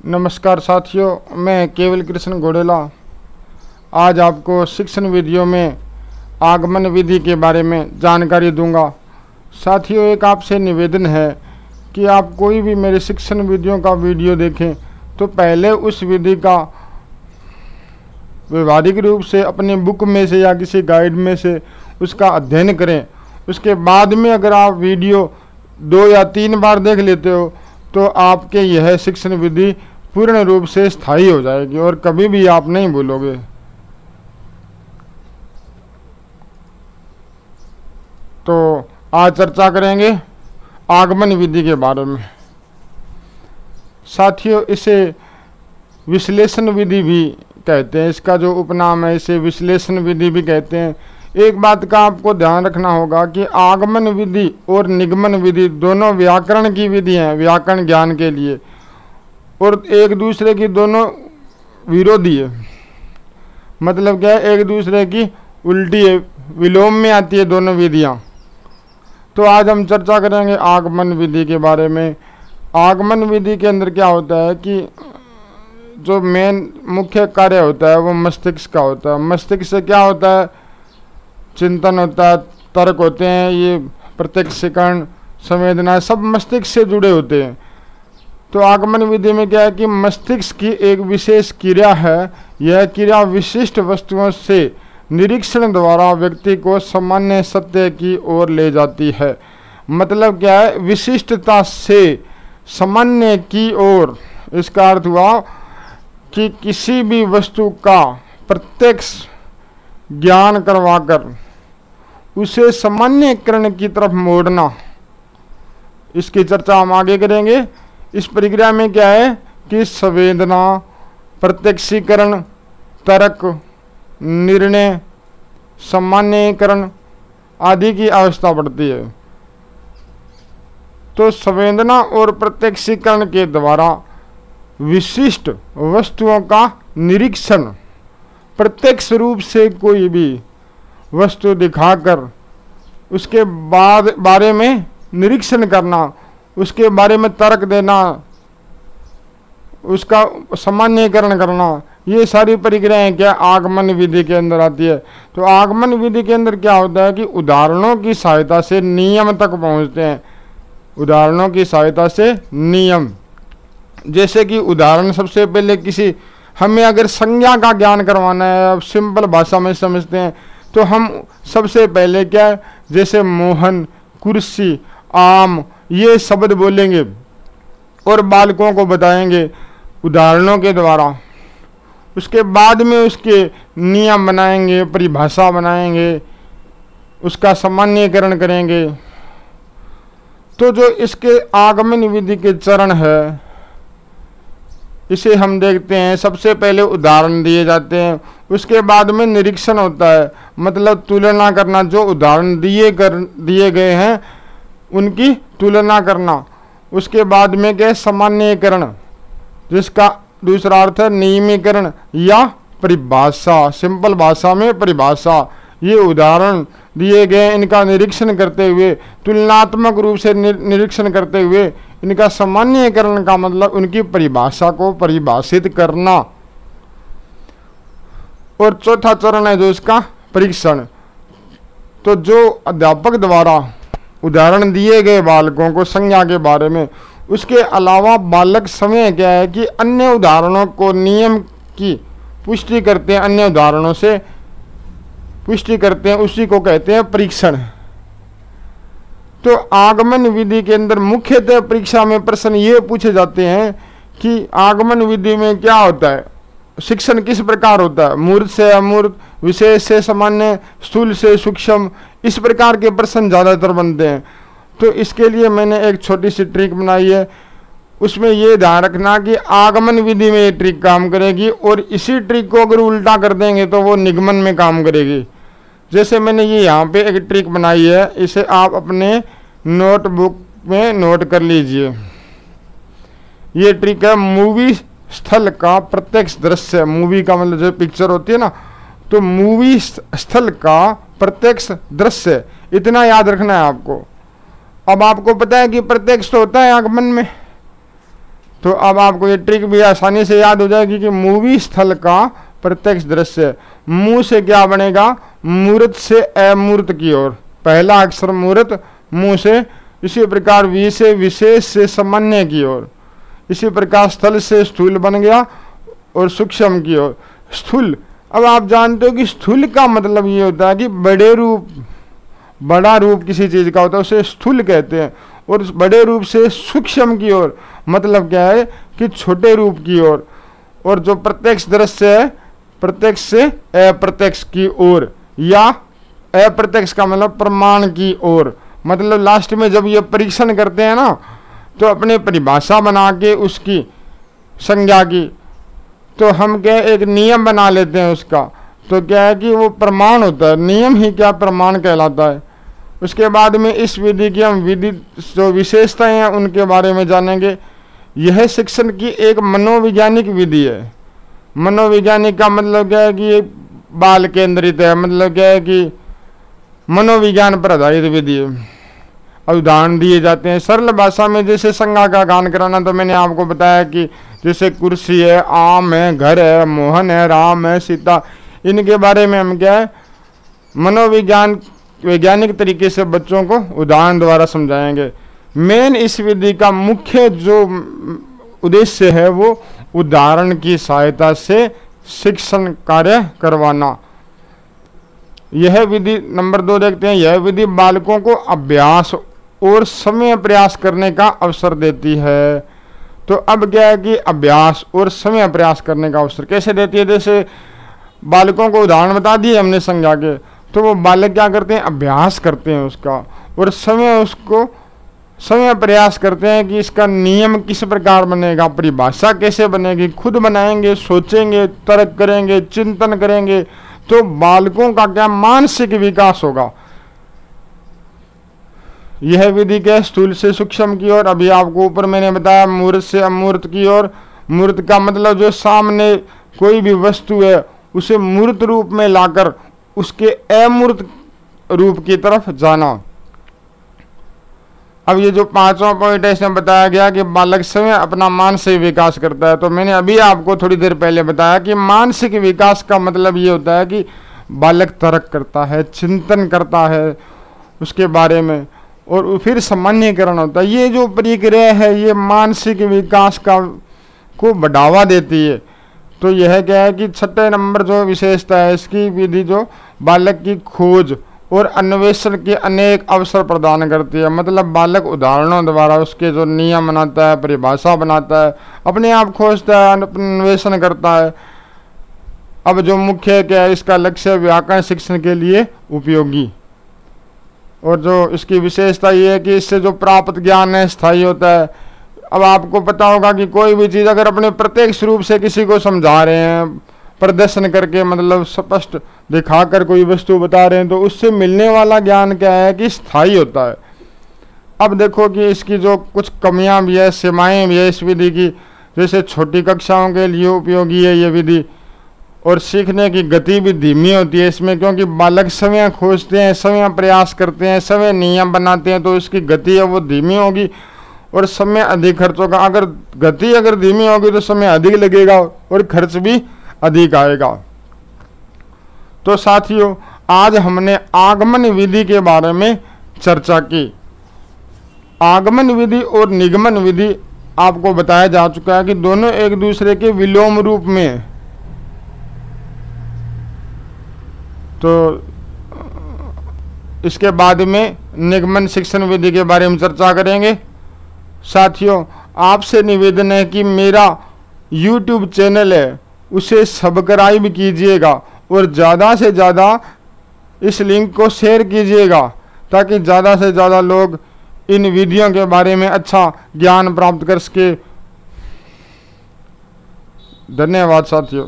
नमस्कार साथियों, मैं केवल कृष्ण घोड़ेला आज आपको शिक्षण विधियों में आगमन विधि के बारे में जानकारी दूंगा। साथियों, एक आपसे निवेदन है कि आप कोई भी मेरे शिक्षण विधियों का वीडियो देखें तो पहले उस विधि का व्यवहारिक रूप से अपने बुक में से या किसी गाइड में से उसका अध्ययन करें। उसके बाद में अगर आप वीडियो 2 या 3 बार देख लेते हो तो आपके यह शिक्षण विधि पूर्ण रूप से स्थायी हो जाएगी और कभी भी आप नहीं भूलोगे। तो आज चर्चा करेंगे आगमन विधि के बारे में। साथियों, इसे विश्लेषण विधि भी कहते हैं, इसका जो उपनाम है इसे विश्लेषण विधि भी कहते हैं। एक बात का आपको ध्यान रखना होगा कि आगमन विधि और निगमन विधि दोनों व्याकरण की विधि हैं, व्याकरण ज्ञान के लिए, और एक दूसरे की दोनों विरोधी है। मतलब क्या है, एक दूसरे की उल्टी है, विलोम में आती है दोनों विधियां। तो आज हम चर्चा करेंगे आगमन विधि के बारे में। आगमन विधि के अंदर क्या होता है कि जो मेन मुख्य कार्य होता है वो मस्तिष्क का होता है। मस्तिष्क से क्या होता है, चिंतन होता है, तर्क होते हैं, ये प्रत्यक्षीकरण, संवेदना, सब मस्तिष्क से जुड़े होते हैं। तो आगमन विधि में क्या है कि मस्तिष्क की एक विशेष क्रिया है। यह क्रिया विशिष्ट वस्तुओं से निरीक्षण द्वारा व्यक्ति को सामान्य सत्य की ओर ले जाती है। मतलब क्या है, विशिष्टता से सामान्य की ओर। इसका अर्थ हुआ कि किसी भी वस्तु का प्रत्यक्ष ज्ञान करवाकर उसे सामान्यकरण की तरफ मोड़ना, इसकी चर्चा हम आगे करेंगे। इस प्रक्रिया में क्या है कि संवेदना, प्रत्यक्षीकरण, तर्क, निर्णय, सामान्यकरण आदि की अवस्था बढ़ती है। तो संवेदना और प्रत्यक्षीकरण के द्वारा विशिष्ट वस्तुओं का निरीक्षण, प्रत्यक्ष रूप से कोई भी वस्तु दिखाकर उसके बारे में निरीक्षण करना, उसके बारे में तर्क देना, उसका सामान्यकरण करना, ये सारी प्रक्रियाएं क्या आगमन विधि के अंदर आती है। तो आगमन विधि के अंदर क्या होता है कि उदाहरणों की सहायता से नियम तक पहुंचते हैं। उदाहरणों की सहायता से नियम, जैसे कि उदाहरण सबसे पहले किसी हमें अगर संज्ञा का ज्ञान करवाना है, अब सिंपल भाषा में समझते हैं तो हम सबसे पहले क्या है, जैसे मोहन, कुर्सी, आम, ये शब्द बोलेंगे और बालकों को बताएंगे उदाहरणों के द्वारा। उसके बाद में उसके नियम बनाएंगे, परिभाषा बनाएंगे, उसका सामान्यकरण करेंगे। तो जो इसके आगमन विधि के चरण है इसे हम देखते हैं। सबसे पहले उदाहरण दिए जाते हैं, उसके बाद में निरीक्षण होता है, मतलब तुलना करना, जो उदाहरण दिए गए हैं उनकी तुलना करना। उसके बाद में क्या सामान्यकरण, जिसका दूसरा अर्थ है नियमीकरण या परिभाषा। सिंपल भाषा में परिभाषा, ये उदाहरण दिए गए, इनका निरीक्षण करते हुए, तुलनात्मक रूप से निरीक्षण करते हुए इनका सामान्यकरण का मतलब उनकी परिभाषा को परिभाषित करना। और चौथा चरण है जो इसका परीक्षण। तो जो अध्यापक द्वारा उदाहरण दिए गए बालकों को संज्ञा के बारे में, उसके अलावा बालक समय क्या है कि अन्य उदाहरणों को नियम की पुष्टि करते हैं, अन्य उदाहरणों से पुष्टि करते हैं, उसी को कहते हैं परीक्षण। तो आगमन विधि के अंदर मुख्यतः परीक्षा में प्रश्न ये पूछे जाते हैं कि आगमन विधि में क्या होता है, शिक्षण किस प्रकार होता है, मूर्त से अमूर्त, विशेष से सामान्य, स्थूल से सूक्ष्म, इस प्रकार के प्रश्न ज़्यादातर बनते हैं। तो इसके लिए मैंने एक छोटी सी ट्रिक बनाई है। उसमें ये ध्यान रखना कि आगमन विधि में ये ट्रिक काम करेगी और इसी ट्रिक को अगर उल्टा कर देंगे तो वो निगमन में काम करेगी। जैसे मैंने ये यहाँ पे एक ट्रिक बनाई है, इसे आप अपने नोटबुक में नोट कर लीजिए। ये ट्रिक है मूवी स्थल का प्रत्यक्ष दृश्य। मूवी का मतलब जो पिक्चर होती है ना, तो मूवी स्थल का प्रत्यक्ष दृश्य, इतना याद रखना है आपको। अब आपको पता है कि प्रत्यक्ष तो होता है आगमन में, तो अब आपको ये ट्रिक भी आसानी से याद हो जाएगी कि मूवी स्थल का प्रत्यक्ष दृश्य, मुंह से क्या बनेगा, मूर्त से अमूर्त की ओर, पहला अक्षर मूर्त मुंह से, इसी प्रकार वी से विशेष से सामान्य की ओर, इसी प्रकार स्थल से स्थूल बन गया और सूक्ष्म की ओर। स्थूल, अब आप जानते हो कि स्थूल का मतलब ये होता है कि बड़े रूप, बड़ा रूप किसी चीज का होता है उसे स्थूल कहते हैं, और उस बड़े रूप से सूक्ष्म की ओर मतलब क्या है कि छोटे रूप की ओर। और जो प्रत्यक्ष दृश्य है प्रत्यक्ष से अप्रत्यक्ष की ओर, या अप्रत्यक्ष का मतलब प्रमाण की ओर। मतलब लास्ट में जब ये परीक्षण करते हैं ना तो अपने परिभाषा बना के उसकी संज्ञा की, तो हम क्या एक नियम बना लेते हैं उसका, तो क्या है कि वो प्रमाण होता है, नियम ही क्या प्रमाण कहलाता है। उसके बाद में इस विधि की हम विधि जो विशेषताएं हैं उनके बारे में जानेंगे। यह शिक्षण की एक मनोवैज्ञानिक विधि है। मनोवैज्ञानिक का मतलब क्या है कि ये बाल केंद्रित है, मतलब क्या है कि मनोविज्ञान पर आधारित विधि है। उदाहरण दिए जाते हैं सरल भाषा में, जैसे संज्ञा का गान कराना, तो मैंने आपको बताया कि जैसे कुर्सी है, आम है, घर है, मोहन है, राम है, सीता, इनके बारे में हम क्या है मनोविज्ञान वैज्ञानिक तरीके से बच्चों को उदाहरण द्वारा समझाएंगे। मेन इस विधि का मुख्य जो उद्देश्य है वो उदाहरण की सहायता से शिक्षण कार्य करवाना। यह विधि नंबर 2 देखते हैं, यह विधि बालकों को अभ्यास और समय प्रयास करने का अवसर देती है। तो अब क्या है कि अभ्यास और समय प्रयास करने का अवसर कैसे देती है, जैसे बालकों को उदाहरण बता दिए हमने संज्ञा के, तो वो बालक क्या करते हैं अभ्यास करते हैं उसका, और समय प्रयास करते हैं कि इसका नियम किस प्रकार बनेगा, परिभाषा कैसे बनेगी, खुद बनाएंगे, सोचेंगे, तर्क करेंगे, चिंतन करेंगे, तो बालकों का क्या मानसिक विकास होगा। यह विधि क्या स्थूल से सूक्ष्म की ओर, अभी आपको ऊपर मैंने बताया मूर्त से अमूर्त की ओर। मूर्त का मतलब जो सामने कोई भी वस्तु है उसे मूर्त रूप में लाकर उसके अमूर्त रूप की तरफ जाना। अब ये जो 5वां पॉइंट है इसमें बताया गया कि बालक स्वयं अपना मानसिक विकास करता है। तो मैंने अभी आपको थोड़ी देर पहले बताया कि मानसिक विकास का मतलब ये होता है कि बालक तर्क करता है, चिंतन करता है उसके बारे में, और फिर सामान्यकरण होता है। ये जो प्रक्रिया है ये मानसिक विकास को बढ़ावा देती है। तो यह क्या है कि 6 नंबर जो विशेषता है इसकी विधि जो बालक की खोज और अन्वेषण के अनेक अवसर प्रदान करती है। मतलब बालक उदाहरणों द्वारा उसके जो नियम बनाता है, परिभाषा बनाता है, अपने आप खोजता है, अन्वेषण करता है। अब जो मुख्य क्या है इसका लक्ष्य व्याकरण शिक्षण के लिए उपयोगी, और जो इसकी विशेषता ये है कि इससे जो प्राप्त ज्ञान है स्थायी होता है। अब आपको पता होगा कि कोई भी चीज़ अगर अपने प्रत्यक्ष रूप से किसी को समझा रहे हैं, प्रदर्शन करके मतलब स्पष्ट दिखाकर कोई वस्तु बता रहे हैं, तो उससे मिलने वाला ज्ञान क्या है कि स्थायी होता है। अब देखो कि इसकी जो कुछ कमियां भी है, सीमाएं भी है इस विधि की, जैसे छोटी कक्षाओं के लिए उपयोगी है ये विधि, और सीखने की गति भी धीमी होती है इसमें, क्योंकि बालक समय खोजते हैं, समय प्रयास करते हैं, समय नियम बनाते हैं, तो इसकी गति है वो धीमी होगी और समय अधिक खर्च होगा। अगर गति अगर धीमी होगी तो समय अधिक लगेगा और खर्च भी अधिक आएगा। तो साथियों आज हमने आगमन विधि के बारे में चर्चा की। आगमन विधि और निगमन विधि आपको बताया जा चुका है कि दोनों एक दूसरे के विलोम रूप में है। तो इसके बाद में निगमन शिक्षण विधि के बारे में चर्चा करेंगे। साथियों आपसे निवेदन है कि मेरा YouTube चैनल है उसे सब्सक्राइब कीजिएगा और ज़्यादा से ज़्यादा इस लिंक को शेयर कीजिएगा, ताकि ज़्यादा से ज़्यादा लोग इन वीडियो के बारे में अच्छा ज्ञान प्राप्त कर सके। धन्यवाद साथियों।